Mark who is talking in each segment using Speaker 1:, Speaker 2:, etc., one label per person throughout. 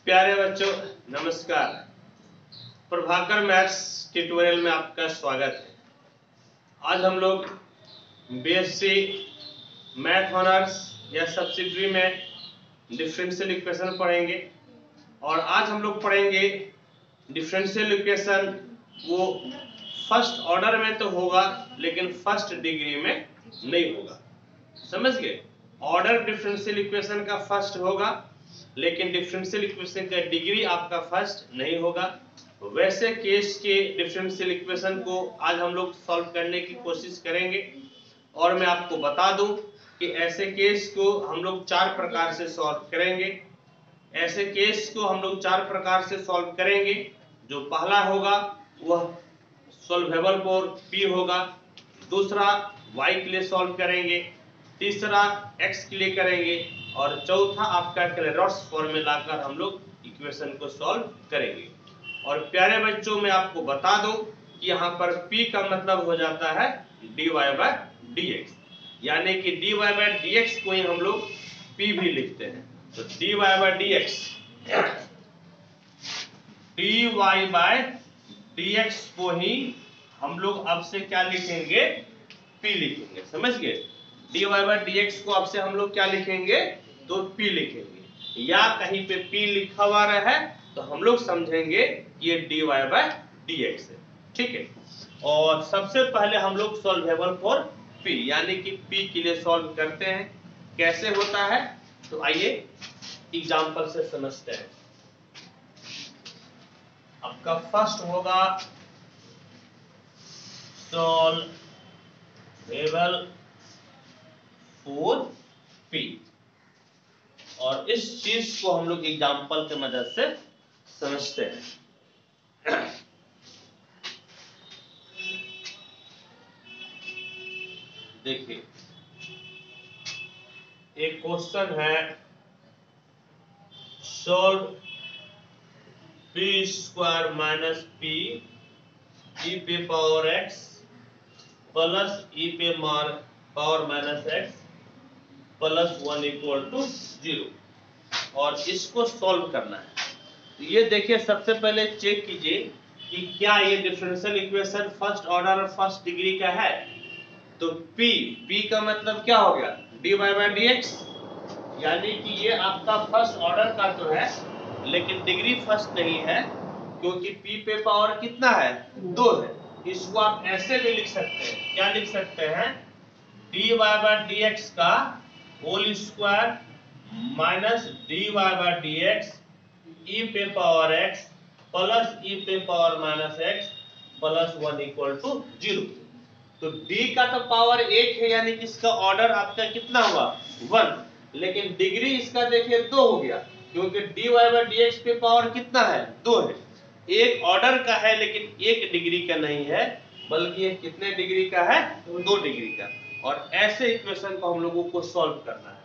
Speaker 1: प्यारे बच्चों नमस्कार। प्रभाकर मैथ्स ट्यूटोरियल में आपका स्वागत है। आज हम लोग बीएससी मैथ ऑनर्स या सब्सिडियरी में डिफरेंशियल इक्वेशन पढ़ेंगे और आज हम लोग पढ़ेंगे डिफरेंशियल इक्वेशन। वो फर्स्ट ऑर्डर में तो होगा लेकिन फर्स्ट डिग्री में नहीं होगा, समझ गए। ऑर्डर डिफरेंशियल इक्वेशन का फर्स्ट होगा लेकिन डिफरेंशियल इक्वेशन का डिग्री आपका फर्स्ट नहीं होगा। वैसे केस के डिफरेंशियल इक्वेशन को आज हम लोग सॉल्व करने की कोशिश करेंगे और मैं आपको बता दूं कि ऐसे केस को हम लोग चार प्रकार से सॉल्व करेंगे। ऐसे केस को हम लोग चार प्रकार से सॉल्व करेंगे। जो पहला होगा वह सॉल्वेबल फॉर p होगा, दूसरा y के लिए सॉल्व करेंगे, तीसरा x के लिए करेंगे और चौथा आपका क्लेरॉट्स फॉर्म में लाकर हम लोग इक्वेशन को सॉल्व करेंगे। और प्यारे बच्चों मैं आपको बता दूं कि यहाँ पर p का मतलब हो जाता है dy by dx, यानी कि dy by dx को ही हम लोग p भी लिखते हैं। तो dy by dx को ही हम लोग अब से क्या लिखेंगे, p लिखेंगे, समझ गए। dy by dx को अब से हम लोग क्या लिखेंगे, तो p लिखेंगे। या कहीं पे p लिखा हुआ रहे तो हम लोग समझेंगे ये dy by dx है, ठीक है। और सबसे पहले हम लोग सॉल्वेबल फॉर p यानी कि p के लिए सॉल्व करते हैं। कैसे होता है तो आइए एग्जांपल से समझते हैं। आपका फर्स्ट होगा सॉल्वेबल फॉर p और इस चीज को हम लोग एग्जांपल की मदद से समझते हैं। देखिए एक क्वेश्चन है, solve p square minus p e पे पावर x प्लस e पे power minus x plus 1 equal to 0 और इसको सॉल्व करना है। तो ये देखिए सबसे पहले चेक कीजिए कि क्या ये डिफरेंशियल इक्वेशन फर्स्ट ऑर्डर और फर्स्ट डिग्री का है। तो p का मतलब क्या हो गया, dy by dx, यानी कि ये आपका फर्स्ट ऑर्डर का तो है लेकिन डिग्री फर्स्ट नहीं है क्योंकि p पे पावर कितना है, 2 है। इसको आप ऐसे भी लिख सकते हैं, क्या लिख सकते हैं, dy by dx का whole square minus dy by dx e पे पावर x प्लस e पे power minus x plus 1 equal to 0। तो d का तो पावर 1 है यानी कि इसका ऑर्डर आपका कितना हुआ, 1, लेकिन डिग्री इसका देखिए 2 हो गया क्योंकि dy by dx पे पावर कितना है, 2 है। एक ऑर्डर का है लेकिन एक डिग्री का नहीं है, बल्कि ये कितने डिग्री का है, 2 डिग्री का। और ऐसे इक्वेशन को हम लोगों को सॉल्व करना है।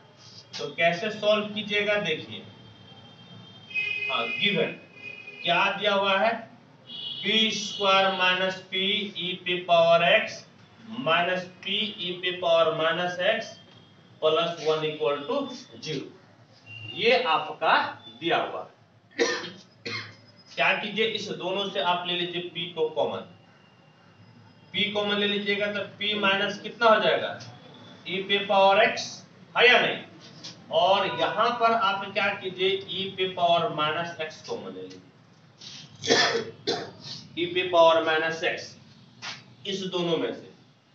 Speaker 1: तो कैसे सॉल्व कीजिएगा, देखिए हाँ गिवन क्या दिया हुआ है, p square minus p e पे power x minus p e पे power minus x plus 1 equal to 0। ये आपका दिया हुआ है। क्या कीजिए, इस दोनों से आप ले लीजिए p को कॉमन, p कॉमन ले लीजिएगा तो p माइनस कितना हो जाएगा, e पे पावर x है या नहीं। और यहां पर आप क्या कीजिए, e पे पावर माइनस x कॉमन ले लीजिए, e पे पावर माइनस x इस दोनों में से।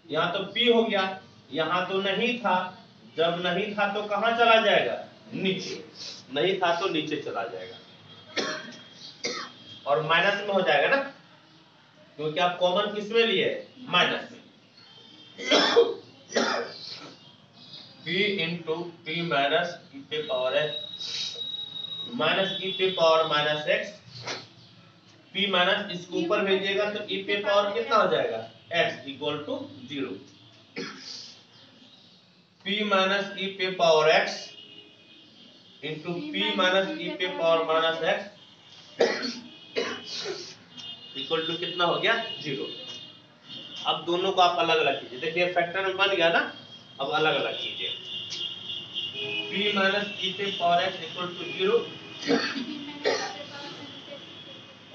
Speaker 1: यहां तो p हो गया, यहां तो नहीं था, जब नहीं था तो कहां चला जाएगा, नीचे, नहीं था तो नीचे चला जाएगा और माइनस में हो जाएगा ना क्योंकि आप कॉमन किस में लिए, माइनस में। p into p minus e पे पावर x माइनस e पे power minus x, p minus इसको ऊपर भेजिएगा तो e पे पावर कितना हो जाएगा, x equal to 0। p minus e पे power x into p minus e पे power minus x equal to कितना हो गया, 0। अब दोनों को आप अलग अलग कीजिए, देखिए फैक्टर में बन गया ना, अब अलग अलग कीजिए। p माइनस e पे पावर x इक्वल टू 0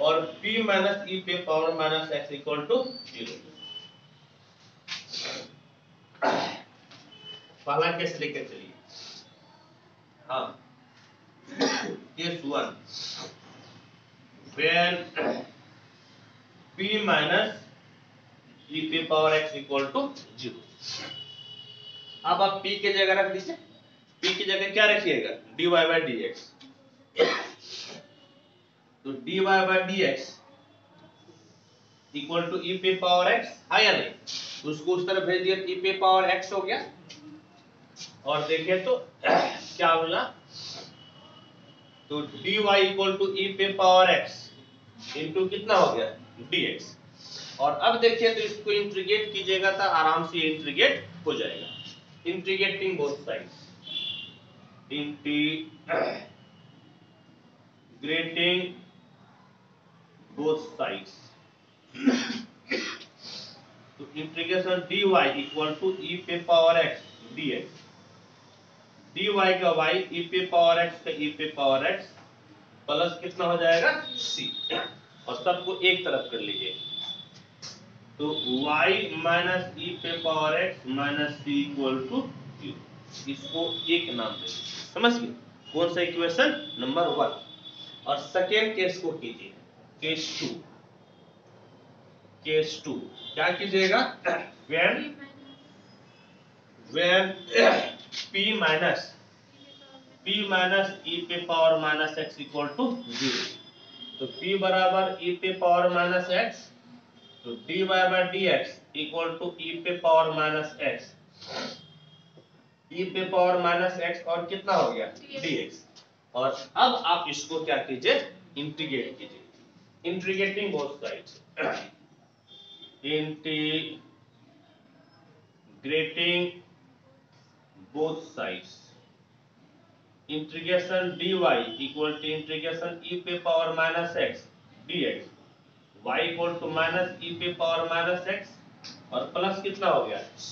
Speaker 1: और p माइनस e पे power minus x equal to 0। पहला केस लेकर चलिए। हाँ, case 1 when p minus e पे पावर x इक्वल टू 0। अब आप p की जगह रख दीजिए। p की जगह क्या रखिएगा? dy by dx। तो dy by dx equal to e पे पावर x है या नहीं? उसको उस तरफ भेज दिया, e पे पावर x हो गया। और देखें तो क्या बोला? तो dy इक्वल टू e पे पावर x इंटू कितना हो गया? dx। और अब देखिए तो इसको इंटीग्रेट कीजिएगा तो आराम से इंटीग्रेट हो जाएगा। Integrating both sides, integrating both sides, तो integration dy equal to e पे पावर x dx, dy का y e पे पावर x का e पे पावर x प्लस कितना हो जाएगा? c। और सबको एक तरफ कर लीजिए, तो y माइनस e पे power x minus c equal to 0। इसको एक नाम दे, समझ गए? कौन सा इक्वेशन? नंबर 1। और सेकेंड केस को कीजिए, केस 2। केस 2 क्या कीजिएगा? when p माइनस e पे power minus x equal to 0। तो p बराबर e पे पावर माइनस x, तो dy by dx equal to e पे पावर माइनस x, e पे पावर माइनस x और कितना हो गया? dx। और अब आप इसको क्या कीजिए? इंटीग्रेट कीजिए। Integrating both sides, integrating both sides, integration dy equal to integration e पे power minus x dx, y equal to minus e पे पावर माइनस x और प्लस कितना हो गया? c।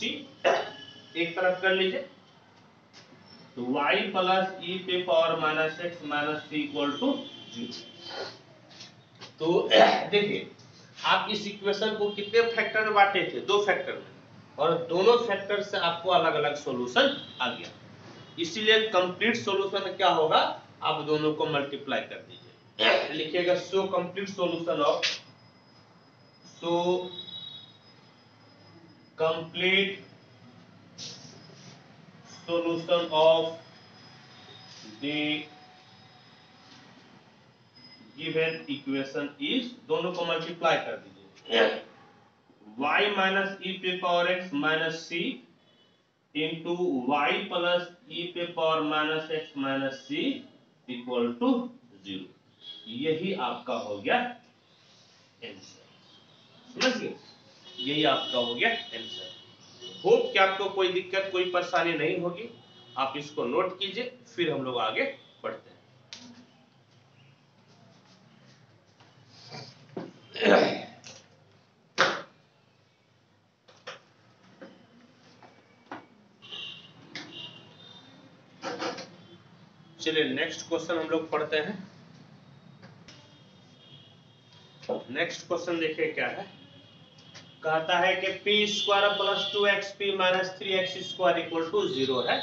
Speaker 1: एक तरफ कर लीजिए, तो y प्लस e पे power minus x minus c equal to 0। तो देखिए आप इस इक्वेशन को कितने फैक्टर में बांटे थे? 2 फैक्टर में, और दोनों फैक्टर से आपको अलग अलग सॉल्यूशन आ गया। इसीलिए कंप्लीट सॉल्यूशन क्या होगा? आप दोनों को मल्टीप्लाई कर दीजिए, लिखिएगा so complete solution of, so complete solution of the given equation is, दोनों को मल्टीप्लाई कर दीजिए, y माइनस e पे power x minus c into y plus e पे power minus x minus c equal to 0। यही आपका हो गया आंसर, समझ गए? यही आपका हो गया आंसर। होप कि आपको कोई दिक्कत, कोई परेशानी नहीं होगी। आप इसको नोट कीजिए, फिर हम लोग आगे बढ़ते हैं। चलिए नेक्स्ट क्वेश्चन हम लोग पढ़ते हैं। नेक्स्ट क्वेश्चन देखिए क्या है। कहता है कि p square plus 2xp minus 3x square equal to 0 है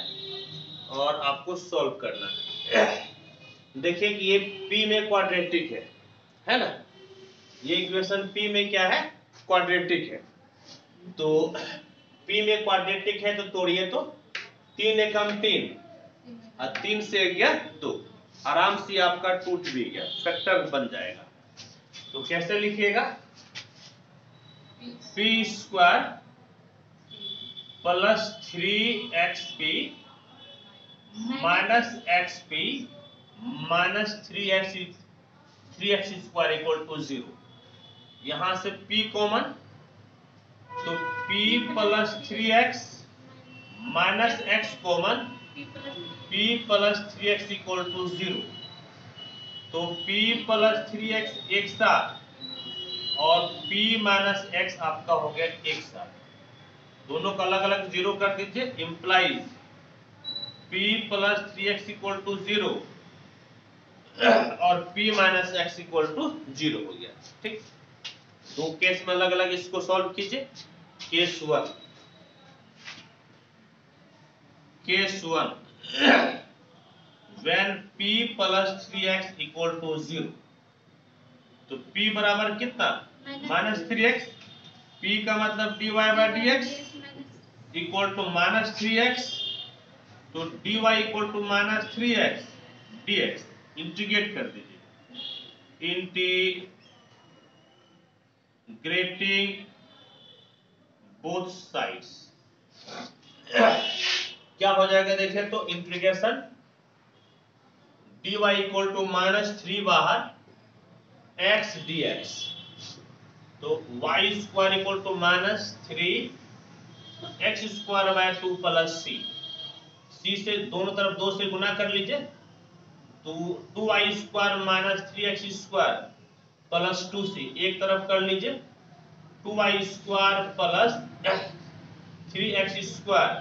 Speaker 1: और आपको सॉल्व करना है। देखिए कि ये p में क्वाड्रेटिक है ना? ये इक्वेशन p में क्या है? क्वाड्रेटिक है। तो p में क्वाड्रेटिक है तो तोड़िए, तो 3 एकम 3 और 3 से गया 2, आराम से आपका टूट भी गया, फैक्टर बन जाएगा। तो कैसे लिखिएगा? p square plus 3xp minus xp minus 3x square equal to 0। यहां से p कॉमन, तो p plus 3x minus x common, p plus 3x equal to 0। तो p प्लस 3x एक साथ और p माइनस x आपका हो गया एक साथ। दोनों का अलग अलग 0 कर दीजिए, implies p plus 3x equal to 0 और p minus x equal to 0 हो गया। ठीक, दो केस में अलग अलग इसको सॉल्व कीजिए। Case one, when p plus 3x equal to 0, तो p बराबर कितना, माइनस 3x, p का मतलब dy by D x equal to minus 3x, तो dy equal to minus 3x dx, integrate कर दीजिए। इंटीग्रेटिंग बोथ साइड्स क्या हो जाएगा, देखिए तो integration dy equal to minus 3 बाहर x dx, तो y square equal to minus 3 x square by 2 plus c से दोनों तरफ 2 से गुना कर लीजिए, तो 2y square minus 3x square plus 2c एक तरफ कर लीजिए, 2y square plus 3x square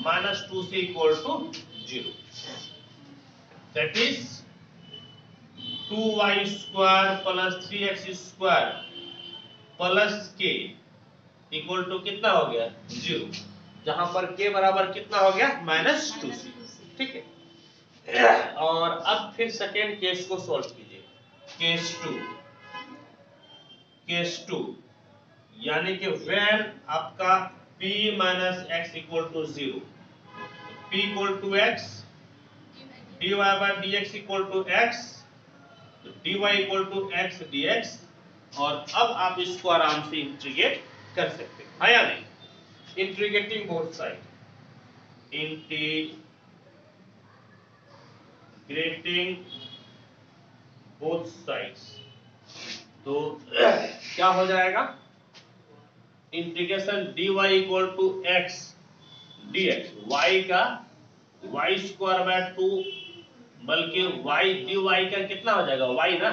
Speaker 1: minus 2c equal to 0, that is 2y square plus 3x square plus k equal to कितना हो गया 0, जहां पर k बराबर कितना हो गया माइनस 2c। ठीक है, और अब फिर सेकेंड केस को सॉल्व कीजिए। केस टू यानी कि व्हेन आपका p minus x equal to 0, p equal to x, dy by D x equal to x, dy equal to x dx, और अब आप इसको आराम से इंटीग्रेट कर सकते हैं, है या नहीं। Integrating both side, integrating both sides, तो क्या हो जाएगा, integration dy equal to x dx, y का y स्क्वायर बाय 2, बल्कि y dy का कितना हो जाएगा y ना,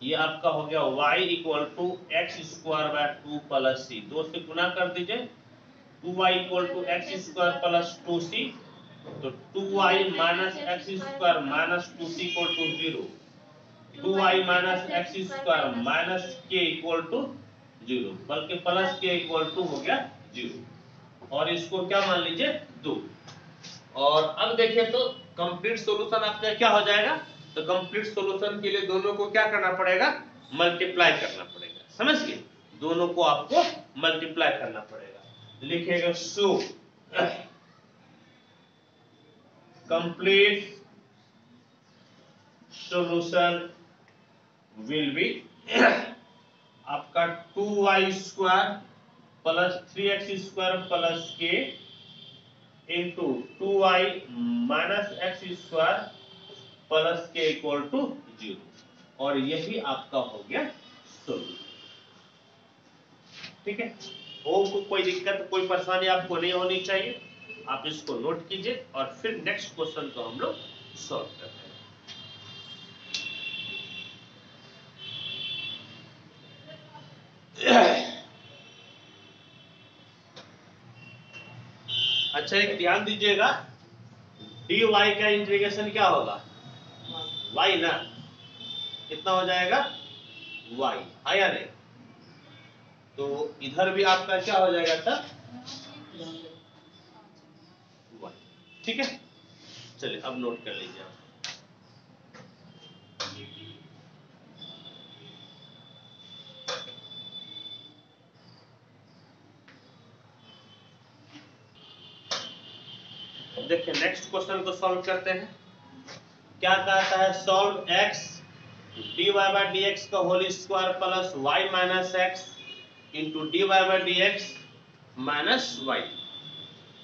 Speaker 1: ये आपका हो गया y equal to x square by 2 plus c, 2 से गुना कर दीजिए, 2y equal to x square plus 2c, तो 2y minus x square minus 2c equal to 0, 2y minus x square minus k equal to 0, बल्कि plus k equal to हो गया 0, और इसको क्या मान लीजिए 2। और अब देखिए तो कंप्लीट सॉल्यूशन आपका क्या हो जाएगा, तो कंप्लीट सॉल्यूशन के लिए दोनों को क्या करना पड़ेगा, मल्टीप्लाई करना पड़ेगा, समझ गए, दोनों को आपको मल्टीप्लाई करना पड़ेगा। लिखेगा सो कंप्लीट सॉल्यूशन विल बी आपका 2y square plus 3x square plus k into 2y minus x square plus के इक्वल टू 0, और यही आपका हो गया सॉल्यूशन। ठीक है, होप कोई दिक्कत कोई परेशानी आपको नहीं होनी चाहिए, आप इसको नोट कीजिए और फिर नेक्स्ट क्वेश्चन को हम लोग सॉल्व करते हैं। अच्छा, एक ध्यान दीजिएगा, dy का इंटीग्रेशन क्या होगा y ना, कितना हो जाएगा y, है या नहीं, तो इधर भी आपका क्या हो जाएगा था y। ठीक है, चलिए अब नोट कर लीजिए आप। देखिए नेक्स्ट क्वेश्चन को सॉल्व करते हैं। क्या कहता है, solve x dy by D X का whole square plus y minus X into D Y by D X minus Y.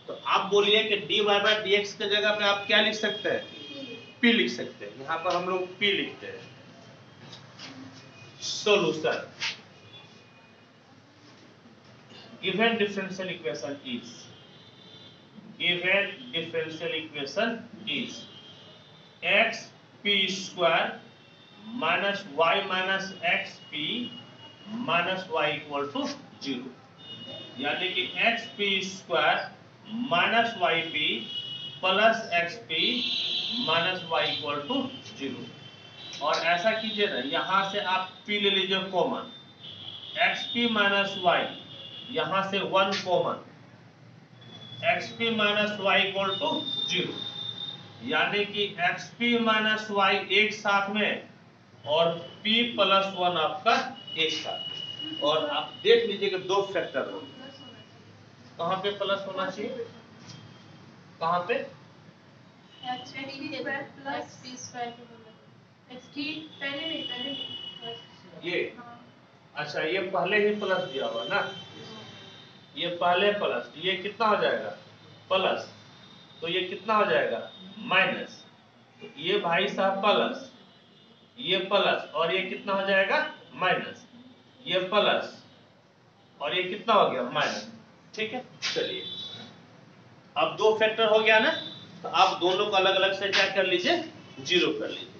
Speaker 1: तो आप बोलिए कि D Y by D X की जगह पे आप क्या लिख सकते हैं, p लिख सकते हैं, यहाँ पर हम लोग p लिखते हैं। Solution given differential equation is, given differential equation is x p square minus y minus x p minus y equal to 0, यानी कि x p square minus y p plus x p minus y equal to 0। और ऐसा कीजिए ना, यहाँ से आप p ले लीजिए कॉमन, xp माइनस वाई, यहाँ से 1 common, xp minus y equal to 0, यानी कि xp माइनस वाई एक साथ में और p प्लस 1 आपका एक साथ। और आप देख लीजिए कि दो फैक्टर हो, कहाँ पे प्लस होना चाहिए, कहाँ पे, ये अच्छा, ये पहले ही प्लस दिया हुआ ना, ये पहले प्लस, ये कितना हो जाएगा प्लस, तो ये कितना हो जाएगा माइनस, तो ये भाई साहब प्लस, ये प्लस और ये कितना हो जाएगा माइनस, ये प्लस और ये कितना हो गया माइनस। ठीक है, चलिए अब दो फैक्टर हो गया ना, तो आप दोनों को अलग अलग से क्या कर लीजिए, 0 कर लीजिए,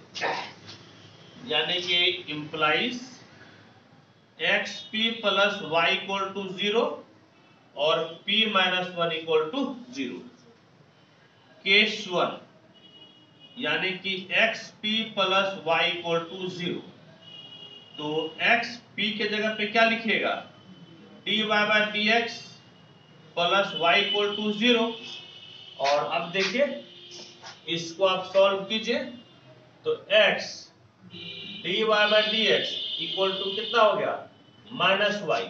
Speaker 1: यानी कि implies xp plus y equal to 0 और p minus 1 equal to 0। Case 1 यानी कि xp plus y equal to 0, तो xp के जगह पे क्या लिखिएगा, dy by dx plus y equal to 0। और अब देखिए इसको आप सॉल्व कीजिए, तो x dy by dx equal to कितना हो गया माइनस वाई,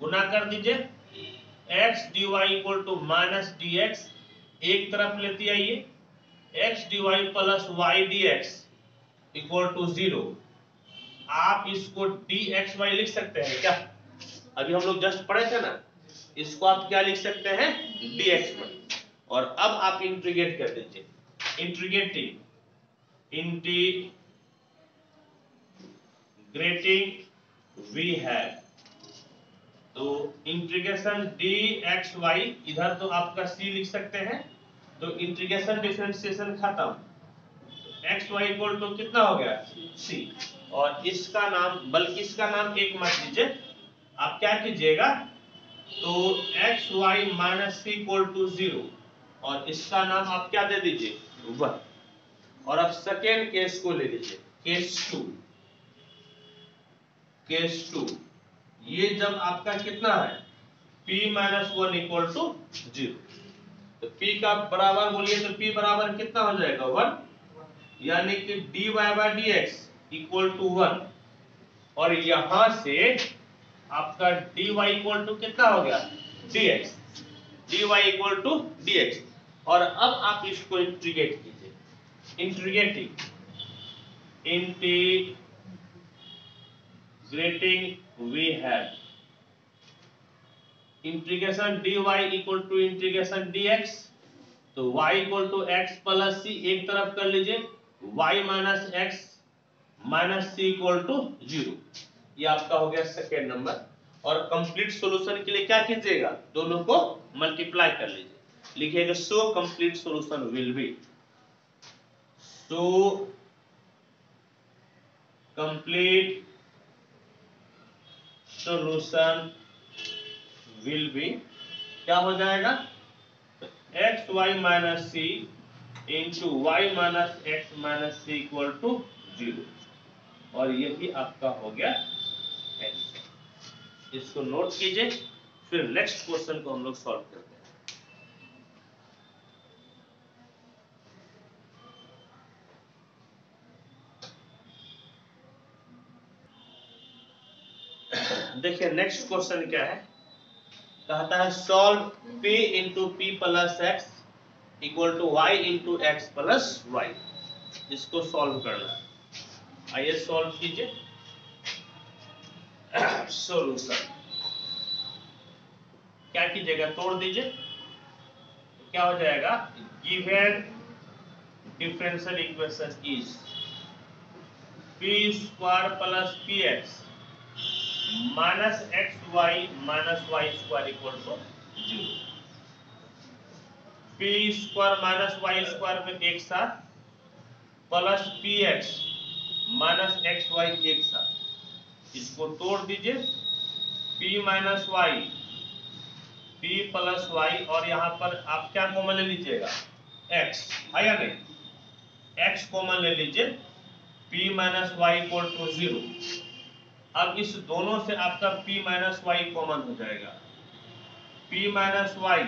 Speaker 1: गुना कर दीजिए, x dy equal to minus dx, एक तरफ लेते आइए, x dy plus y dx equal to 0। आप इसको dxy लिख सकते हैं क्या, अभी हम लोग जस्ट पढ़े थे ना, इसको आप क्या लिख सकते हैं dxy। और अब आप इंटीग्रेट कर दीजिए, इंटीग्रेटिंग वी हैव, तो इंटीग्रेशन dxy, इधर तो आपका c लिख सकते हैं, तो इंटीग्रेशन डिफरेंशिएशन खत्म, एक्स वाई इक्वल टू कितना हो गया c, और इसका नाम, बल्कि इसका नाम एक मत लीजिए, आप क्या कीजिएगा, तो x y minus c equal to 0, और इसका नाम आप क्या दे दीजिए 1। और अब सेकेंड केस को ले लीजिए, केस 2, ये जब आपका कितना है p माइनस 1 इक्वल टू 0, तो p का बराबर बोलिए, तो p बराबर कितना हो जाएगा 1, यानी कि dy by dx equal to 1, और यहां से आपका dy इक्वल टू कितना हो गया dx, dy equal to dx। और अब आप इसको इंटीग्रेट कीजिए, integrating we have integration dy equal to integration dx, तो y equal to x plus c एक तरफ कर लीजिए, y minus x minus c equal to 0, ये आपका हो गया सेकेंड नंबर। और कंप्लीट सॉल्यूशन के लिए क्या कीजिएगा, दोनों को मल्टीप्लाई कर लीजिए, लिखिएगा so complete solution will be, so complete solution will be, क्या हो जाएगा, x y minus c into y minus x minus c equal to 0, और यही आपका हो गया आंसर। इसको नोट कीजिए, फिर नेक्स्ट क्वेश्चन को हम लोग सॉल्व करते हैं। देखिए नेक्स्ट क्वेश्चन क्या है, कहता है solve p into p plus x equal to y into x plus y, इसको सॉल्व करना है, आइए सॉल्व कीजिए। सॉल्यूशन क्या कीजिएगा, तोड़ दीजिए, क्या हो जाएगा, given differential equation is p square plus p x minus x y minus y square equal to 0। p square minus y square में एक साथ, plus p x minus x y एक साथ, इसको तोड़ दीजिए, p minus y, p plus y, और यहाँ पर आप क्या कॉमन ले लीजिएगा x, है या नहीं, x कॉमन ले लीजिए, p minus y equal to 0। अब इस दोनों से आपका p माइनस वाई कॉमन हो जाएगा, p minus y,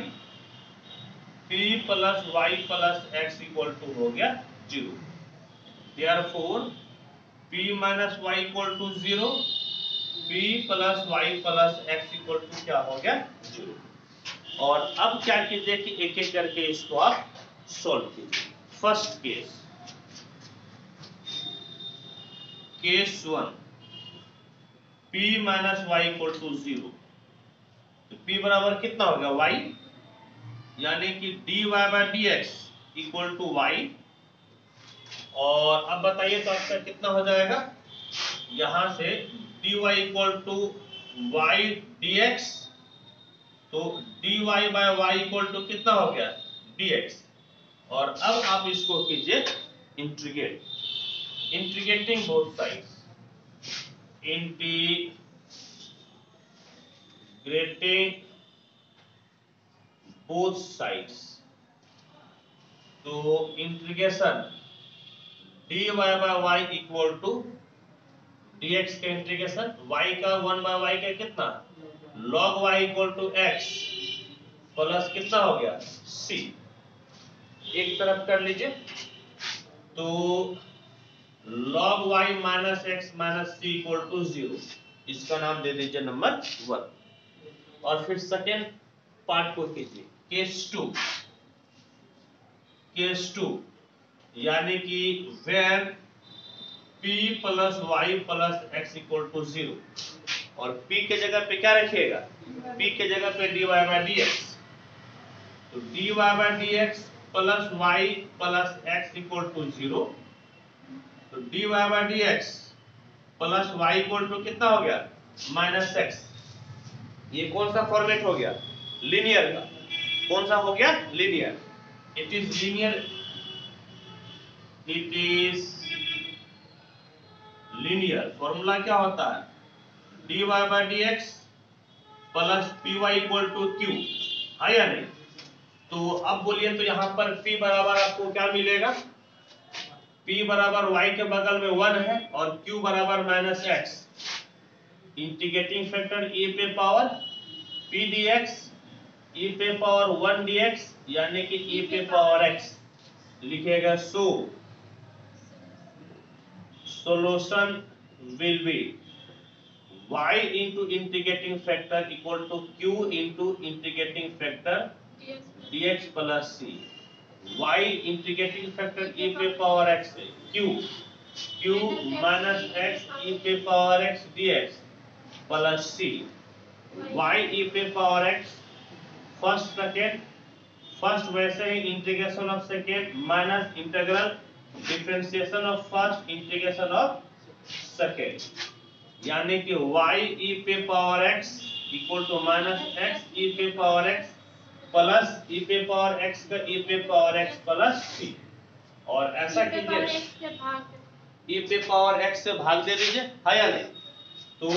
Speaker 1: p plus y plus x equal to हो गया 0। Therefore p minus y equal to 0, p plus y plus x equal to क्या हो गया 0। और अब क्या कीजिए कि एक एक करके इसको आप सॉल्व कीजिए। First case, case 1, p minus y equal to 0, तो p बराबर कितना हो गया y, यानी कि dy by d x equal to y. और अब बताइए तो आपका कितना हो जाएगा, यहां से dy equal to Y D X, तो dy by Y equal to कितना हो गया dx। और अब आप इसको कीजिए integrate, integrating both sides, integrating both sides, तो integration dy by Y equal to dx का इंटीग्रेशन, y का 1 बाय y का कितना log y equal to x plus कितना हो गया c, एक तरफ कर लीजिए, तो log y minus x minus c equal to 0, इसका नाम दे दीजिए नंबर 1। और फिर सेकेंड पार्ट को कीजिए, केस 2, केस 2 यानी कि where p plus y plus x equal to 0, और p के जगह पे क्या रखिएगा, p के जगह पे dy बाय dx, तो dy by dx plus y plus x equal to 0, तो dy by dx plus y equal to कितना हो गया माइनस एक्स। ये कौन सा फॉर्मेट हो गया, लीनियर का, कौन सा हो गया linear, it is linear, it is linear. Formula क्या होता है, dy by dx plus py equal to q, है या नहीं। तो अब बोलिए तो यहाँ पर p बराबर आपको क्या मिलेगा, p बराबर y के बगल में 1 है और q बराबर minus x, integrating factor e पे पावर p dx, e पे पावर 1 dx, यानी कि e पे पावर x लिखेगा। सो solution will be y into integrating factor equal to q into integrating factor dx plus c। y integrating factor e पे power x है, q minus x e पे power x dx plus c, y e पे power x first second, first वैसे ही integration of second minus integral differentiation of first integration of second, यानी कि y e पे power x equal to minus x e पे power x plus e पे power x का e पे power x plus c। और ऐसा कीजिए, e पे पावर x से भाग दे दीजिए, है या नहीं, तो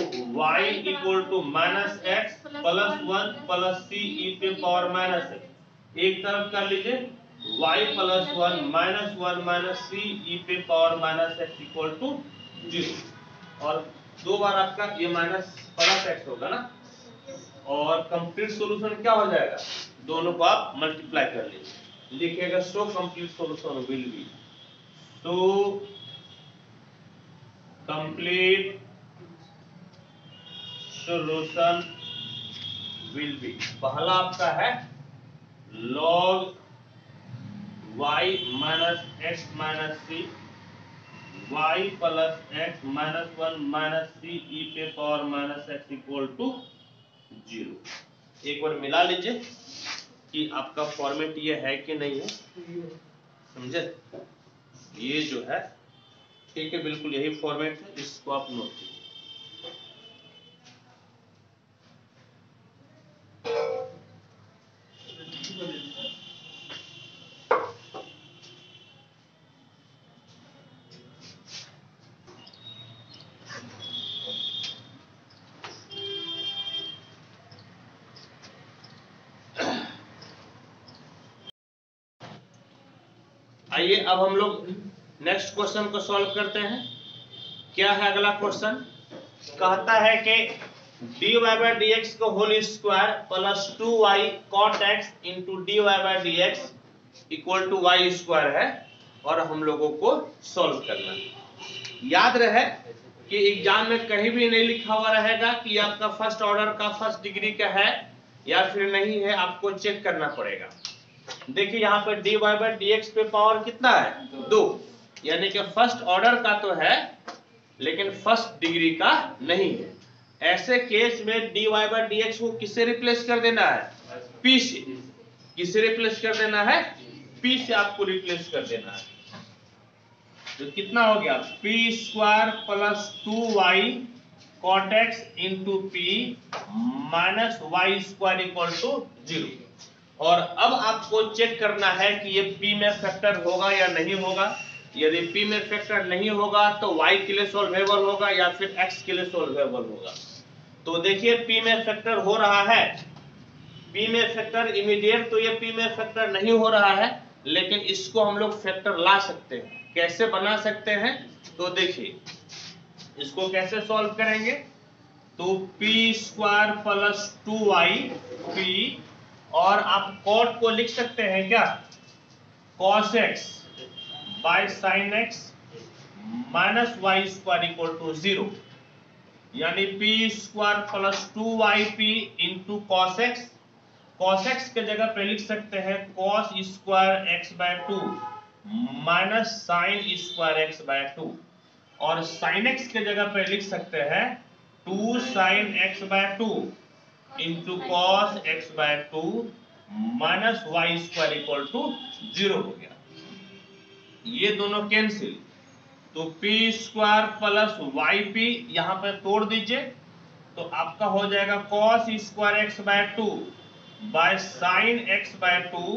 Speaker 1: y equal to minus x plus 1 plus c e पे पावर माइनस x, एक तरफ कर लीजिए y plus 1 minus 1 minus c e पे power minus x equal to 0। और दो बार आपका ये माइनस प्लस x होगा ना, और कंप्लीट सॉल्यूशन क्या हो जाएगा, दोनों को आप मल्टीप्लाई कर लीजिए, लिखिएगा so complete solution will be, तो कंप्लीट सॉल्यूशन विल बी, पहला आपका है log y minus x minus c, y plus x minus 1 minus c e पे power minus x equal to 0। एक बार मिला लीजिए कि आपका फॉर्मेट ये है कि नहीं है, समझे, ये जो है ठीक है, बिल्कुल यही फॉर्मेट है, इसको आप नोट कीजिए। आइए अब हम लोग नेक्स्ट क्वेश्चन को सॉल्व करते हैं। क्या है अगला क्वेश्चन? कहता है कि dy बाय dx को whole square plus 2y cot x into dy by dx equal to y square है और हम लोगों को सॉल्व करना है। याद रहे कि एग्जाम में कहीं भी नहीं लिखा हुआ रहेगा कि आपका फर्स्ट ऑर्डर का फर्स्ट डिग्री का है या फिर नहीं है, आपको चेक करना पड़ेगा। देखिए यहाँ पे dy बाय dx पे पावर कितना है? 2, यानी कि फर्स्ट ऑर्डर का तो है लेकिन फर्स्ट डिग्री का नहीं है। ऐसे केस में dy बाय dx को किससे रिप्लेस कर देना है? p से। किससे रिप्लेस कर देना है? p से आपको रिप्लेस कर देना है। तो कितना हो गया? p square plus 2y cot x into p minus y square equal to 0। और अब आपको चेक करना है कि ये p में फैक्टर होगा या नहीं होगा। यदि p में फैक्टर नहीं होगा तो y के लिए सॉल्वेबल होगा या फिर x के लिए सॉल्वेबल होगा। तो देखिए p में फैक्टर हो रहा है, p में फैक्टर इमीडिएट तो ये p में फैक्टर नहीं हो रहा है, लेकिन इसको हम लोग फैक्टर ला सकते हैं। कैसे बना सकते हैं? तो देखिए इसको कैसे सॉल्व करेंगे। तो p square plus 2y p, और आप cot को लिख सकते हैं क्या? cos x by sin x minus y square equal to 0, यानी p square plus 2yp into cos x। cos x के जगह पे लिख सकते हैं cos square x by 2 minus sin square x by 2, और sin x के जगह पे लिख सकते हैं 2 sin x by 2 into cos x by 2 minus y square equal to 0 हो गया। ये दोनों कैंसिल, तो p स्क्वायर प्लस yp यहाँ पे तोड़ दीजिए तो आपका हो जाएगा cos square x by 2 by sin x by 2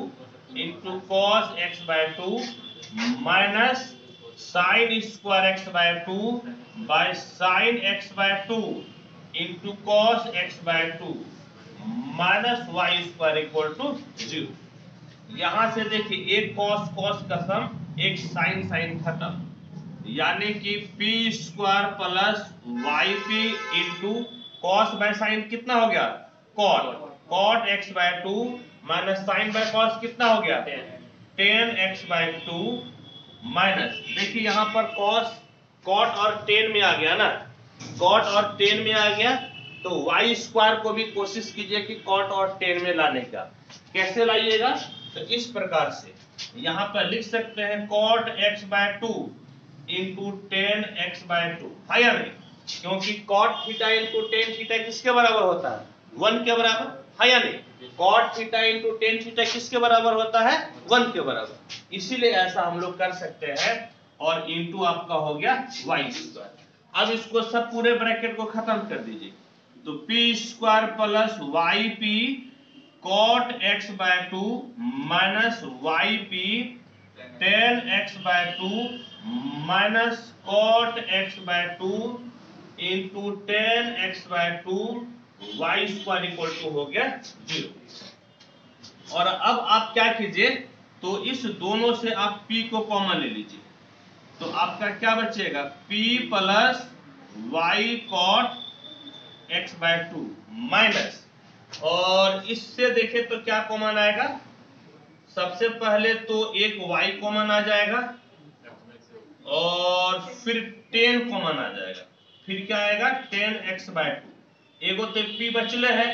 Speaker 1: into cos x by 2 minus sin square x by 2 by sin x by 2 into cos x by 2 minus y square equal to 0। यहां से देखिए एक cos cos का सम, एक sin sin खत्म, यानी कि p square plus yp into cos by sin कितना हो गया? cot x by 2 minus sin by cos कितना हो गया? tan x बाय 2 माइनस, देखिए यहाँ पर cot और tan में आ गया ना, cot और tan में आ गया, तो y स्क्वायर को भी कोशिश कीजिए कि cot और tan में लाने का। कैसे लाइएगा? तो इस प्रकार से यहाँ पर लिख सकते हैं cot x by 2 into tan x by 2, है या नहीं? क्योंकि cot theta into tan theta किसके बराबर होता है? 1 के बराबर, है या नहीं? cot theta into tan theta किसके बराबर होता है? 1 के बराबर। इसीलिए ऐसा हम लोग कर सकते हैं, और इंटू आपका हो गया y स्क्वायर। अब इसको सब पूरे ब्रैकेट को खत्म कर दीजिए, तो p square plus yp cot x by 2 minus yp tan x by 2 minus cot x by 2 into tan x by 2 y square equal to हो गया 0। और अब आप क्या कीजिए, तो इस दोनों से आप p को कॉमन ले लीजिए, तो आपका क्या बचेगा? p plus y cot x by 2 minus, और इससे देखें तो क्या कॉमन आएगा? सबसे पहले तो एक y कॉमन आ जाएगा और फिर tan कॉमन आ जाएगा, फिर क्या आएगा? tan x by 2। एगो तो p बचले है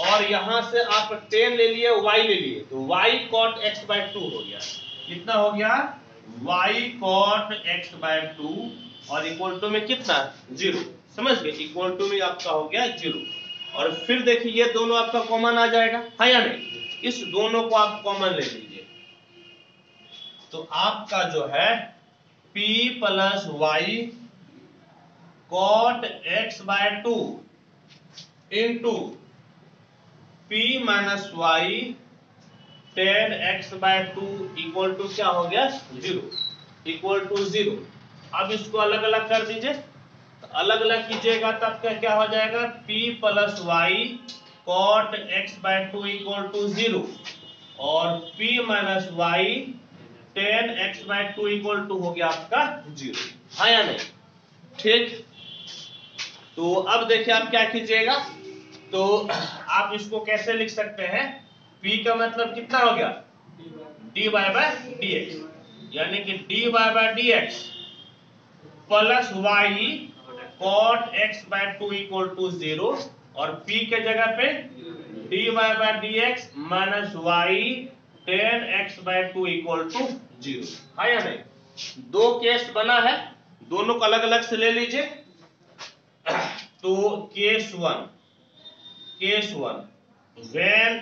Speaker 1: और यहां से आप tan ले लिए, y ले लिए, तो y cot x बाय 2 हो गया। कितना हो गया? y cot x बाय 2 और इक्वल टू में कितना? 0। समझ गए? इक्वल टू में आपका हो गया 0। और फिर देखिए ये दोनों आपका कॉमन आ जाएगा, है या नहीं? इस दोनों को आप कॉमन ले लीजिए, तो आपका जो है p plus y cot x by 2 into p minus y tan x by 2 equal to क्या हो गया? 0, इक्वल टू 0। अब इसको अलग अलग कर दीजिए, तो अलग अलग कीजिएगा तब क्या हो जाएगा? p plus y cot x by 2 equal to 0 और p minus y 10x/2 equal to हो गया आपका 0, हाँ या नहीं? ठीक, तो अब देखिए आप क्या कीजिएगा, तो आप इसको कैसे लिख सकते हैं, p का मतलब कितना हो गया, dy/dx, यानी कि dy/dx plus y cot x/2 equal to 0, और p के जगह पे dy/dx minus y 10x/2 equal to 0, है या नहीं? दो केस बना है, दोनों को अलग अलग से ले लीजिए। तो case one when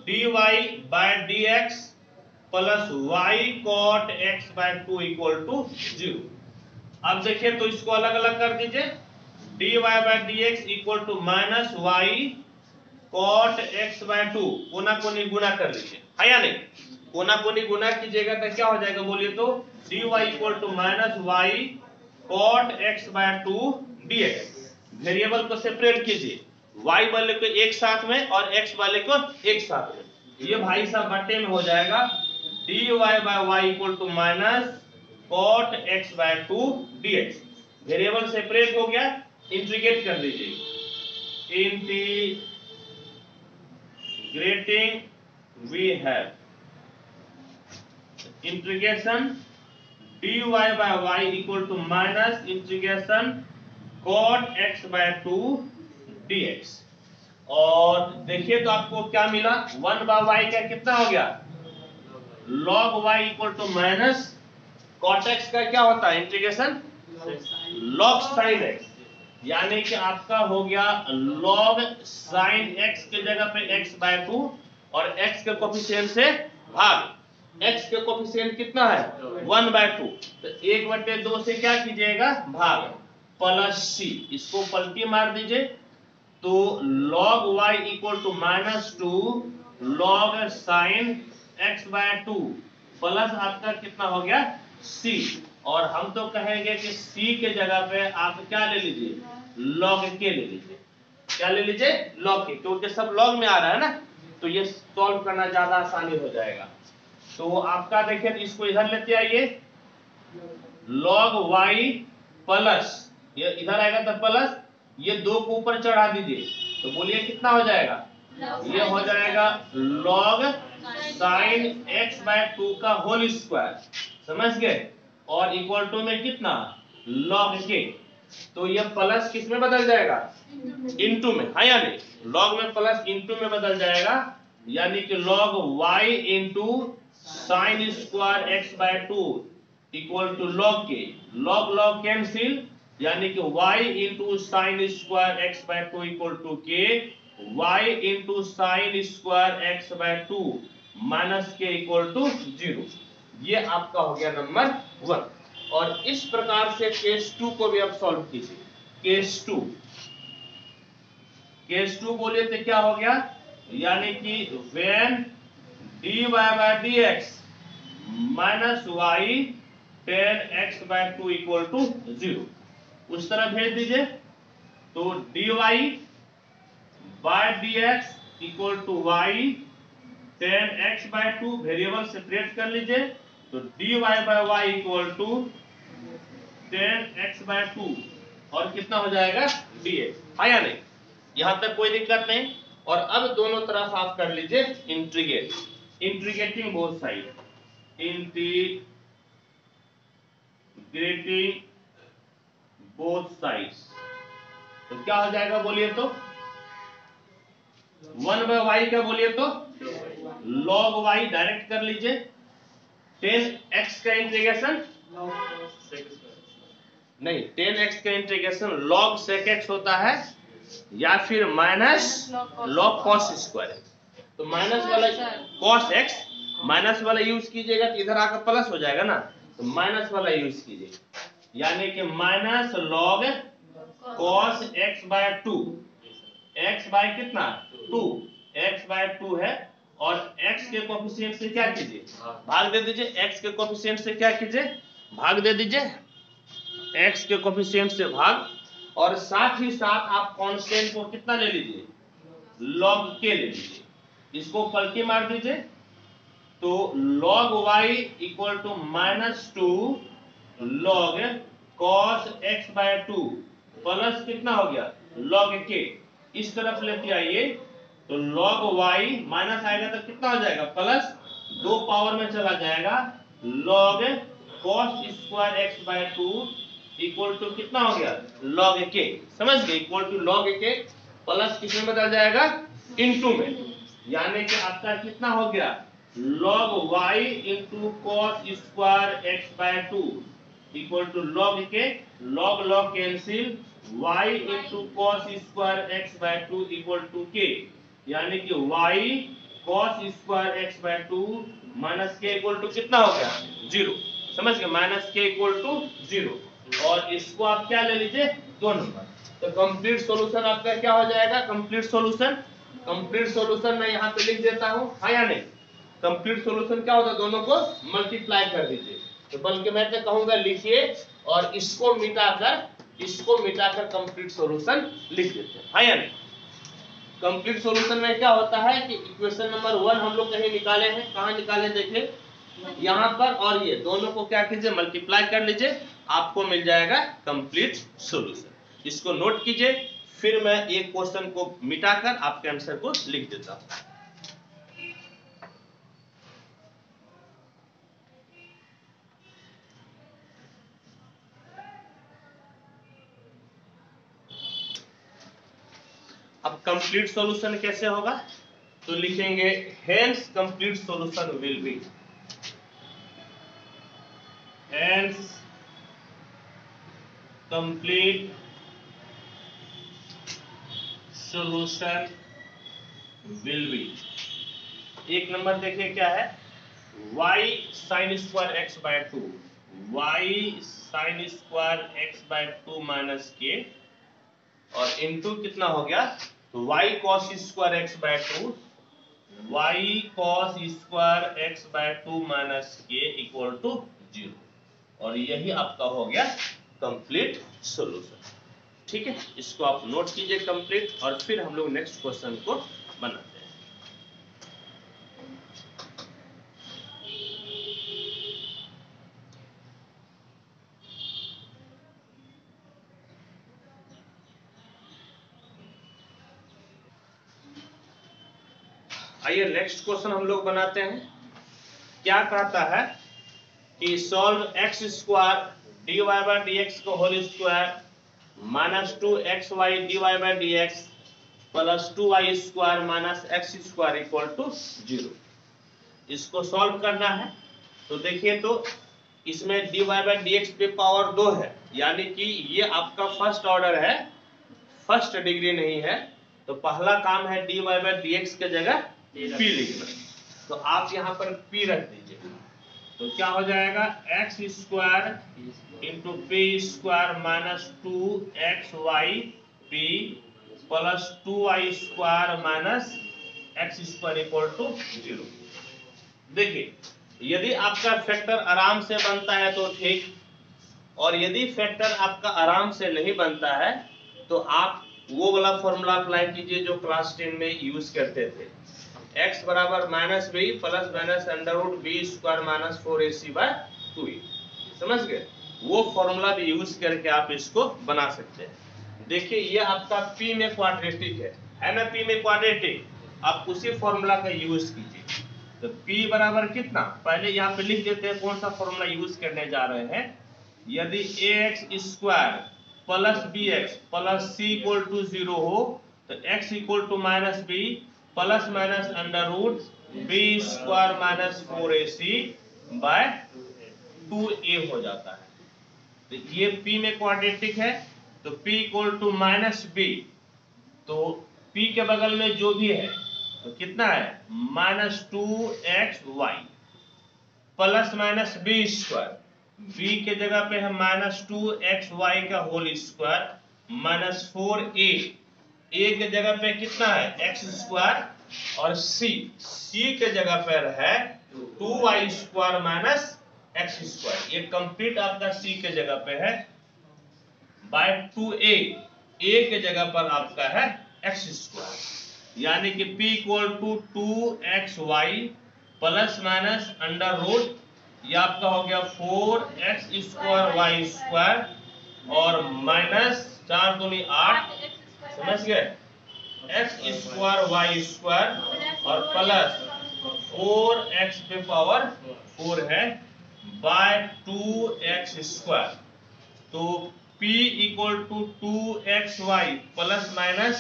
Speaker 1: dy/dx plus y cot x/2 equal to 0। अब देखिए तो इसको अलग अलग कर दीजिए, dy/dx equal to minus y cot x/2, कोना कोनी गुना कर लीजिए, है या नहीं? कोना कोनी गुना कीजिएगा तो क्या हो जाएगा बोलिए तो, dy equal to minus y cot x/2 dx। Variable को सेपरेट कीजिए, y वाले को एक साथ में और x वाले को एक साथ में, ये भाई साहब बट्टे में हो जाएगा dy/y equal to minus cot x/2 dx। Variable separate हो गया, इंटीग्रेट कर लीजिए, integrating we have integration dy/y equal to minus integration cot x/2 dx। और देखिए तो आपको क्या मिला, 1/y का कितना हो गया, log y equal to minus cot x का क्या होता है इंटीग्रेशन log sin x, यानी कि आपका हो गया log sin x के जगह पे x/2 और x के कोफिशिएंट से भाग, x के कोफिशिएंट कितना है 1/2, तो 1/2 से क्या कीजिएगा भाग, प्लस c, इसको पलटी मार दीजिए, तो log y equal to minus 2 log sin x/2 plus आपका कितना हो गया c, और हम तो कहेंगे कि c के जगह पे आप क्या ले लीजिए, log k ले लीजिए, क्या ले लीजिए log k, क्योंकि सब log में आ रहा है ना, तो ये सॉल्व करना ज्यादा आसानी हो जाएगा। तो आपका देखिए इसको इधर लेते आइए, log y प्लस ये इधर आएगा तो प्लस, ये 2 को ऊपर चढ़ा दीजिए, तो बोलिए कितना हो जाएगा, ये हो जाएगा log sin x/2 का होल स्क्वायर, समझ गए, और इक्वल टू में कितना log k, तो ये प्लस किस में बदल जाएगा, इनटू में, है या नहीं? log में प्लस इनटू में बदल जाएगा, यानी कि log y into sin square x/2 equal to log k, log cancel, यानी कि y into sine square x/2 equal to k, y into sine square x/2 minus k equal to 0। ये आपका हो गया नंबर 1। और इस प्रकार से केस 2 को भी आप सॉल्व कीजिए। केस 2 बोलिए तो क्या हो गया, यानी कि when dy/dx minus y 10x/2 equal to 0, उस तरह भेज दीजिए, तो dy/dx equal to y 10x/2, variable separate कर लीजिए, तो dy/y इक्वल टू 10x/2 और कितना हो जाएगा dx, है या नहीं? यहां तक कोई दिक्कत नहीं। और अब दोनों तरफ आप कर लीजिए integrating both side, integrating both sides, तो क्या हो जाएगा बोलिए तो, 1/y का बोलिए तो log y डायरेक्ट कर लीजिए, 10x का इंटीग्रेशन नहीं, 10x का इंटीग्रेशन log sec x होता है, या फिर माइनस log cos स्क्वायर, तो माइनस वाला cos x माइनस वाला यूज कीजिएगा तो इधर आकर प्लस हो जाएगा ना, तो माइनस वाला यूज कीजिए, यानी कि minus log cos x/2, x by कितना 2, x/2 है, और x के कोफिशिएंट से क्या कीजिए भाग दे दीजिए, x के कोफिशिएंट से क्या कीजिए भाग दे दीजिए, x के कोफिशिएंट से भाग, और साथ ही साथ आप कांस्टेंट को कितना ले लीजिए log k ले लीजिए, इसको पलटी मार दीजिए, तो log y equal to -2 log cos x by 2 plus कितना हो गया log k। इस तरफ लेके आइए तो log y माइनस आएगा तो कितना हो जाएगा प्लस, 2 पावर में चला जाएगा log cos square x by 2 equal to कितना हो गया log k। समझ गए, equal to log k plus किसमें बदल जाएगा इनटू में, यानी कि आपका कितना हो गया log y into cos square x by 2 equal to log k, log log cancel, y into cos square x by 2 equal to k, यानी कि y cos square x by 2 minus k equal to कितना हो गया 0। समझ गए, minus k equal to 0। और इसको आप क्या ले लीजिए 2 नंबर। तो कंप्लीट सॉल्यूशन आपका क्या हो जाएगा, कंप्लीट सॉल्यूशन, कंप्लीट सॉल्यूशन मैं यहाँ पे लिख देता हूँ, हाँ या नहीं। कंप्लीट सॉल्यूशन क्या होता है, दोनों को मल्टीप्लाई कर दीजिए। तो बल्कि मैं तो कहूंगा लिखिए और इसको मिटाकर कंप्लीट सॉल्यूशन लिख देते हैं, हाँ या नहीं। कंप्लीट सॉल्यूशन में क्या होता है कि इक्वेशन नंबर 1 हम लोग कहीं निकाले हैं, कहाँ निकाले देखें यहाँ पर, और ये दोनों को क्या कीजिए मल्टीप्लाई कर लीजिए, आपको मिल जाएगा कंप्लीट सॉल्यूशन। इसको नोट कीजिए, फिर मैं एक क्वेश्चन को मिटाकर आपके आंसर को लिख देता हूं। अब कंप्लीट सॉल्यूशन कैसे होगा, तो लिखेंगे hence complete solution will be, hence complete solution will be. एक नंबर देखिए क्या है, y sin square x by 2, y sin square x by 2 minus k, और इनटू कितना हो गया तो y cos square x by 2, y cos square x by 2 minus k equal to 0। और यही आपका हो गया कंप्लीट सॉल्यूशन। ठीक है, इसको आप नोट कीजिए कंप्लीट, और फिर हम लोग नेक्स्ट क्वेश्चन को बनाते हैं। आइए नेक्स्ट क्वेश्चन हम लोग बनाते हैं। क्या कहता है कि solve x square dy by dx को whole square minus 2xy dy by dx plus 2y square minus x square equal to 0। इसको सॉल्व करना है। तो देखिए तो इसमें dy बाय dx पे पावर 2 है, यानी कि ये आपका फर्स्ट ऑर्डर है, फर्स्ट डिग्री नहीं है। तो पहला काम है dy बाय dx के जगह p लिखना। तो आप यहाँ पर p रख दीजिए, तो क्या हो जाएगा x square into p square minus 2xy p plus 2y square minus x square equal to 0। देखिए यदि आपका फैक्टर आराम से बनता है तो ठीक, और यदि फैक्टर आपका आराम से नहीं बनता है तो आप वो वाला फॉर्मूला अप्लाई कीजिए जो क्लास 10 में यूज करते थे, x बराबर minus b plus minus under root b square minus 4ac by 2e। समझ गए, वो फॉर्मूला भी यूज करके आप इसको बना सकते हैं। देखिए ये आपका p में क्वाड्रेटिक है ना, p में क्वाड्रेटिक, आप उसी फॉर्मूला का यूज कीजिए। तो p बराबर कितना, पहले यहाँ पे लिख देते हैं कौन सा फॉर्मूला यूज करने जा रहे हैं। यदि ax स्क्वायर plus bx plus c equal to 0 हो तो x equal to minus b plus minus under root b square minus 4ac by 2a हो जाता है। तो ये p में क्वाड्रेटिक है, तो p equal to minus b, तो p के बगल में जो भी है तो कितना है minus 2xy plus minus b square, b के जगह पे है माइनस 2xy का whole square minus 4a, a के जगह पे कितना है x स्क्वायर, और c के जगह पर है 2y square minus x square. ये कंप्लीट आपका c के जगह पे है बाय 2a, a के जगह पर आपका है x स्क्वायर, यानी कि p equal to 2xy plus minus under root, ये आपका हो गया 4x² y² और माइनस 4 दूनी 8, समझ गए, x² y² और प्लस 4x पे पावर 4 है बाय 2x²। तो p equal to 2xy plus minus,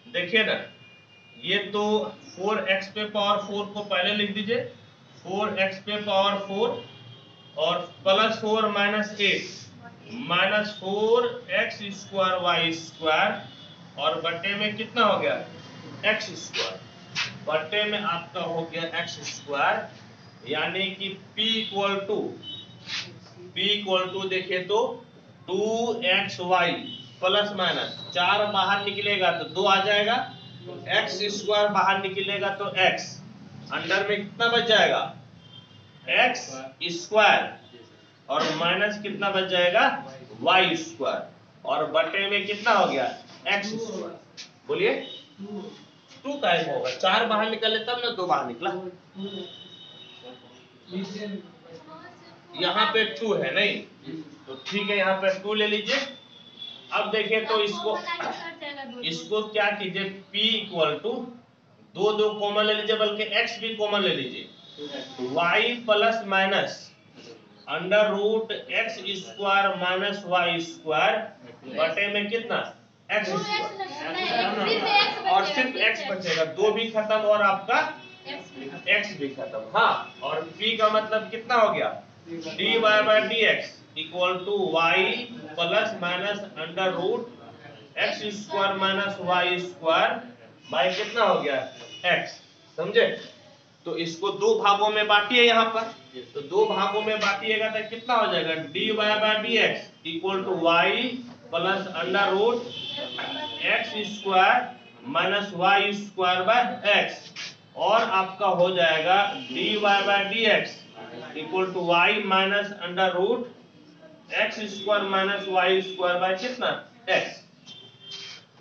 Speaker 1: देखिए ना, ये तो 4x पे पावर 4 को पहले लिख दीजिए, 4x पे पावर 4 और plus 4 minus 8 minus 4x² y² और बटे में कितना हो गया x², बटे में आपका हो गया x², यानी कि p इक्वल टू देखिए तो 2xy प्लस माइनस 4 बाहर निकलेगा तो 2 आ जाएगा, x² बाहर निकलेगा तो x, अंडर में कितना बच जाएगा x² और माइनस कितना बच जाएगा y² और बटे में कितना हो गया x²। बोलिए 2 टाइम होगा, 4 बाहर निकले तब ना 2 बाहर निकला, यहाँ पे 2 है नहीं तो ठीक है, यहाँ पे 2 ले लीजिए। अब देखिए तो इसको क्या कीजिए, p इक्वल टू 2 कॉमन ले लीजिए, बल्कि x भी कॉमन ले लीजिए, y plus minus under root x² minus y² बटे में कितना x² और सिर्फ x बचेगा, 2 भी खत्म और आपका x भी खत्म। हाँ, और p का मतलब कितना हो गया dy by dx equal to y plus minus under root x² minus y² by कितना हो गया x, समझे। तो इसको 2 भागों में बांटिए, यहाँ पर तो 2 भागों में बांटिएगा तो कितना हो जाएगा dy by dx equal to y plus under root x² minus y² by x और आपका हो जाएगा dy by dx equal to y minus under root x² minus y² by कितना x।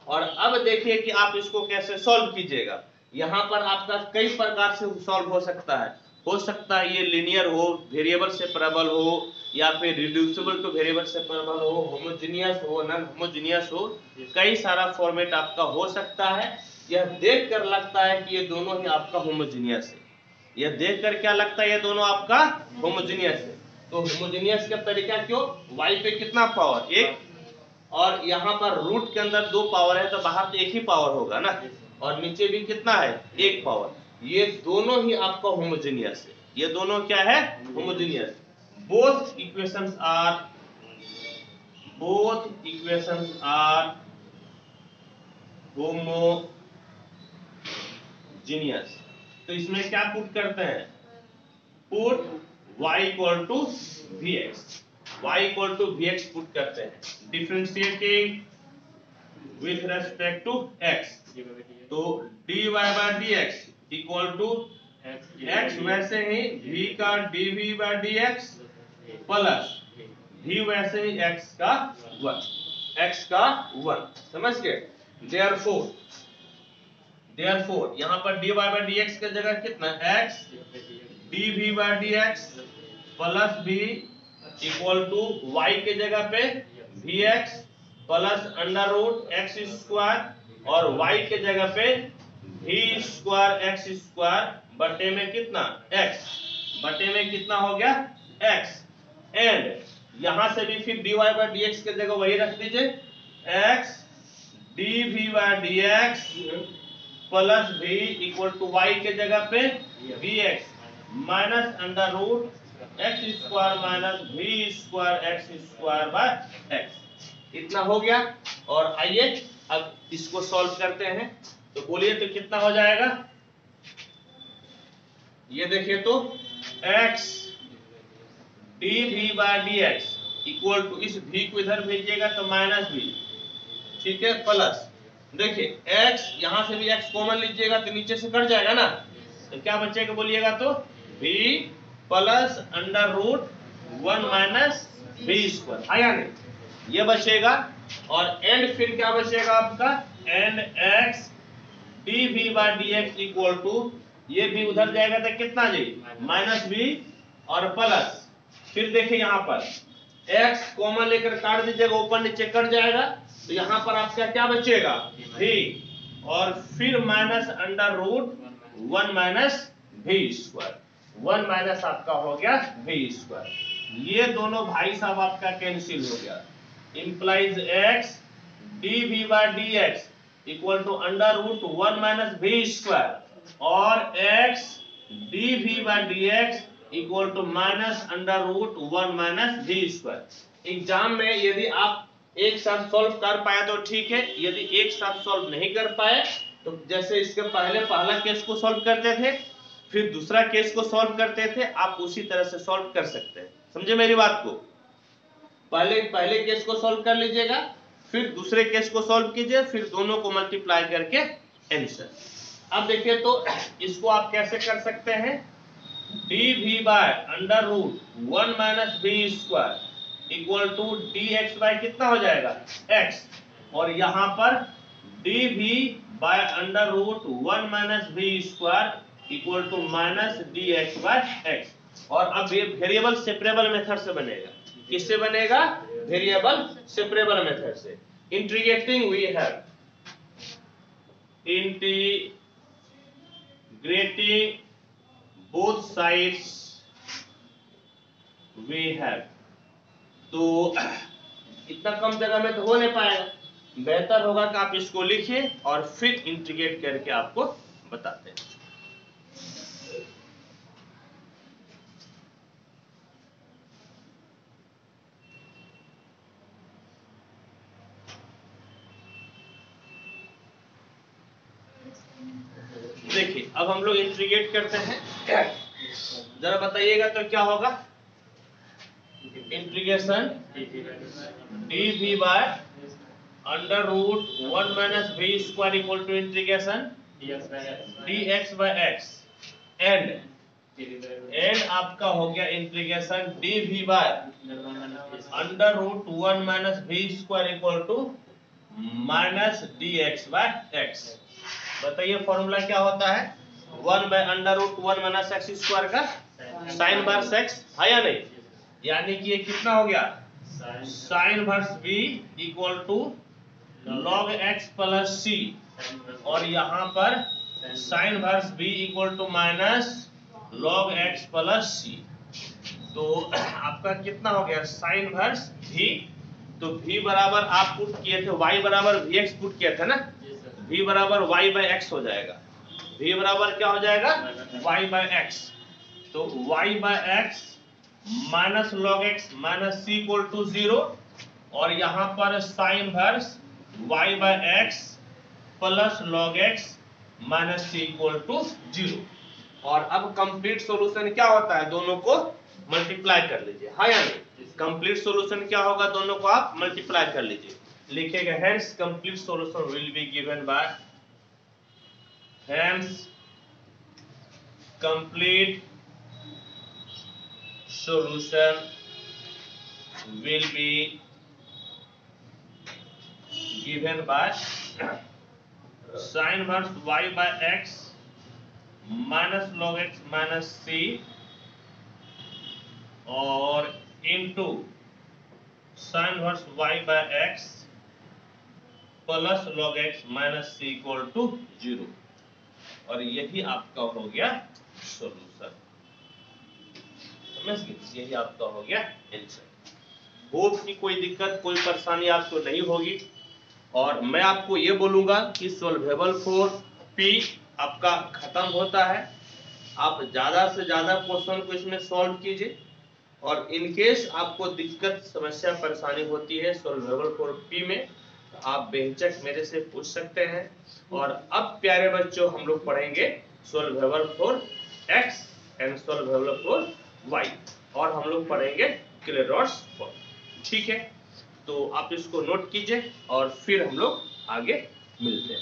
Speaker 1: और अब देखिए कि आप इसको कैसे सॉल्व कीजिएगा। यहाँ पर आपका कई प्रकार से सॉल्व हो सकता है ये लीनियर हो, वेरिएबल सेपरेबल हो, या फिर रिड्यूसिबल टू वेरिएबल सेपरेबल हो, होमोजेनियस हो, नॉन होमोजेनियस हो, कई सारा फॉर्मेट आपका हो सकता है। यह देखकर लगता है कि ये दोनों ही आपका होमोजेनियस है, यह देखकर क्या लगता है ये दोनों आपका होमोजेनियस है। तो होमोजेनियस का तरीका क्यों, y पे कितना पावर 1 और यहाँ पर रूट के अंदर 2 पावर है तो बाहर तो 1 ही पावर होगा ना, और नीचे भी कितना है 1 पावर, ये दोनों ही आपका होमोजेनियस है, ये दोनों क्या है homogeneous. Both equations are homogeneous. तो इसमें क्या पुट करते हैं, put y equal to vx put करते हैं, differentiating with respect to x। तो dy by dx equal to x वैसे ही v का dv by dx plus v वैसे ही x का 1, समझ गए। देयरफॉर यहाँ पर dy बाय dx की जगह कितना x dv by dx plus v equal to y के जगह पे vx plus under root x² और y के जगह पे v² x² बटे में कितना x, बटे में कितना हो गया x, एंड यहां से भी फिर dy बाय dx की जगह वही रख दीजिए, x dv by dx plus v equal to y के जगह पे vx minus under root x² minus v² x² by x। इतना हो गया। और आइए अब इसको सॉल्व करते हैं, तो बोलिए तो कितना हो जाएगा, ये देखिए तो x dv by dx equal to, इस v को इधर भेजिएगा तो माइनस v, ठीक है, प्लस देखिए x, यहां से भी x कॉमन लीजिएगा तो नीचे से कट जाएगा ना, तो क्या बचेगा बोलिएगा तो v plus under root 1 minus v², आया नहीं, ये बचेगा। और एंड फिर क्या बचेगा आपका, and x dv by dx equal to ये भी उधर जाएगा तो कितना जी माइनस बी और प्लस, फिर देखिए यहाँ पर x कॉमन लेकर काट दीजिएगा, ऊपर नीचे कट जाएगा, तो यहाँ पर आपका क्या बचेगा v, और फिर minus under root 1 minus v square, 1 minus आपका हो गया v स्क्वायर। ये दोनों भाई साहब आपका कैंसिल हो गया, implies x dv by dx equal to under root 1 minus v square और x dv by dx equal to minus under root 1 minus v square. Exam में यदि आप एक साथ सॉल्व कर पाए तो ठीक है, यदि एक साथ सॉल्व नहीं कर पाए तो जैसे इसके पहले पहला केस को सॉल्व करते थे फिर दूसरा केस को सॉल्व करते थे, आप उसी तरह से सॉल्व कर सकते हैं। समझे मेरी बात को? पहले केस को सॉल्व कर लीजिएगा, फिर दूसरे केस को सॉल्व कीजिए, फिर दोनों को मल्टीप्लाई करके आंसर। अब देखिए तो इसको आप कैसे कर सकते हैं, dv by under root 1 minus v square equal to dx by कितना हो जाएगा x, और यहाँ पर dv by under root 1 minus v square equal to minus dx by x। और अब ये वेरिएबल सेपरेबल मेथड से बनेगा, किससे बनेगा वेरिएबल सेपरेबल मेथड से। Integrating we have integrating both sides we have, तो इतना कम जगह में तो हो नहीं पाएगा, बेहतर होगा कि आप इसको लिखिए और फिर इंटीग्रेट करके आपको बताते हैं। देखिए अब हम लोग इंटीग्रेट करते हैं, जरा बताइएगा तो क्या होगा, integration dv by under root 1 minus v square equal to integration dx by x, and आपका हो गया integration dv by under root 1 minus v square equal to minus dx by x। बताइए फॉर्मूला क्या होता है, 1 by under root 1 minus x square का sine inverse x है या नहीं, यानी कि ये कितना हो गया sine inverse v equal to log x plus c, और यहाँ पर sine inverse v equal to minus log x plus c। तो आपका कितना हो गया साइन वर्स v, तो v बराबर आप पुट किए थे y बराबर vx पुट किया था ना, v बराबर y बाय x हो जाएगा, v बराबर क्या हो जाएगा y बाय x, तो y by x minus log x minus c equal to 0, और यहाँ पर sine inverse y by x plus log x minus c equal to 0। और अब कंप्लीट सॉल्यूशन क्या होता है, दोनों को मल्टीप्लाई कर लीजिए, हाँ या नहीं, कंप्लीट सॉल्यूशन क्या होगा, दोनों को आप मल्टीप्लाई कर लीजिए, लिखेगा hence complete solution will be given by, hence complete solution will be given by sin inverse y by x minus log x minus c और into sin inverse y by x plus log x minus c equal to 0, और यही आपका हो गया solution. यही आपका हो गया आंसर। होप कि कोई दिक्कत कोई परेशानी आपको नहीं होगी, और मैं आपको ये बोलूंगा कि सॉल्वेबल फॉर पी आपका खत्म होता है, आप ज्यादा से ज्यादा क्वेश्चन को इसमें सॉल्व कीजिए, और इन केस आपको दिक्कत समस्या परेशानी होती है सॉल्वेबल फॉर पी में, तो आप बेहिचक मेरे से पूछ सकते हैं। और अब प्यारे बच्चों हम लोग पढ़ेंगे solvable for x and solvable for y, और हम लोग पढ़ेंगे क्लेरॉट्स फॉर्म। ठीक है, तो आप इसको नोट कीजिए और फिर हम लोग आगे मिलते हैं।